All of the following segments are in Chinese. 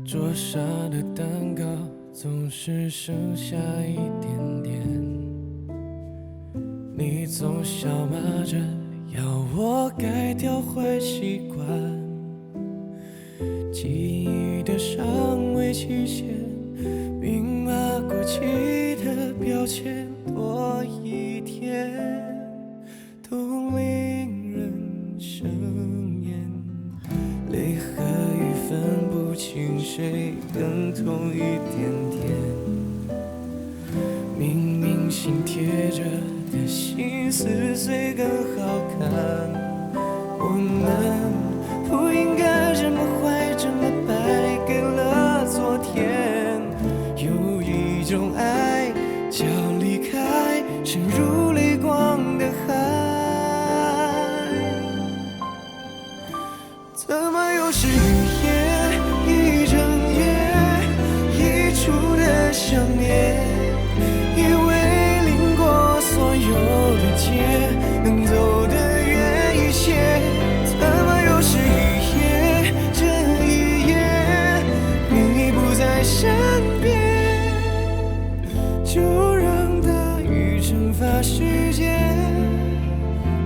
桌上的蛋糕总是剩下一点点，你总笑骂着要我改掉坏习惯，记忆的尚未期限，明码过期的标签多一天都令人生厌，泪和雨分不清谁更痛一点点，明明心贴着的心似水更好看，我们不应该这么坏，这么败给了昨天，有一种爱叫离开沉入泪光的海，怎么又是雨夜，一整夜溢出的想念，以为淋过所有的街能走得远一些，怎么又是雨夜，这一夜你不在身边，就让大雨蒸发时间，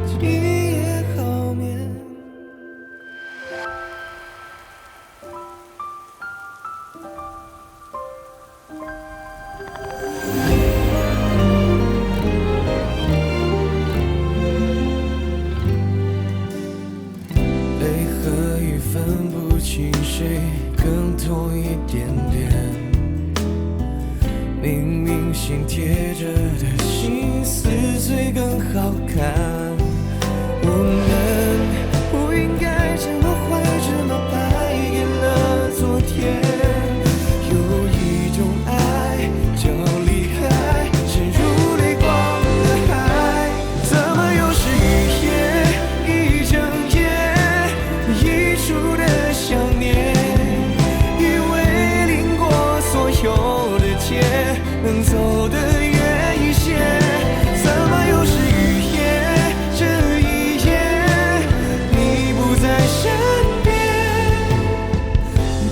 今夜好眠。泪和雨分不清谁更痛一点点，明明心贴着的心似水更好看，我们不应该这么坏，这么败给了昨天，有一种爱叫离开沉入泪光的海，怎么又是雨夜，一整夜溢出的想念，以为淋过所有的街能走得远一些，怎么又是雨夜，这一夜你不在身边，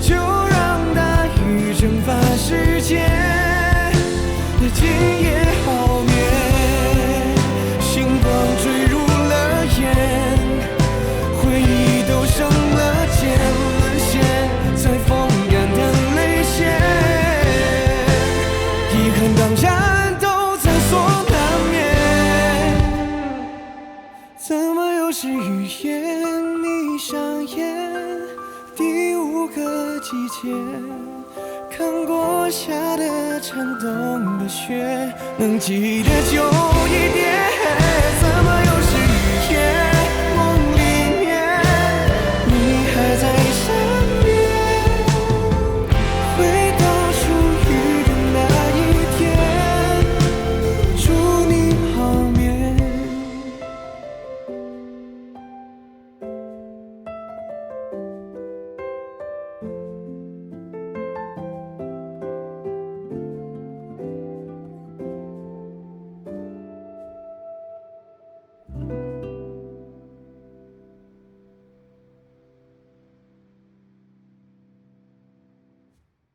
就让大雨蒸发时间，今夜好眠，星光坠入了眼，回忆都生了茧，沦陷在风干的泪腺，遗憾当然都在所难免，怎么又是雨夜，闭上眼，第五个季节，看过下的颤动的雪，能记得久一点，怎么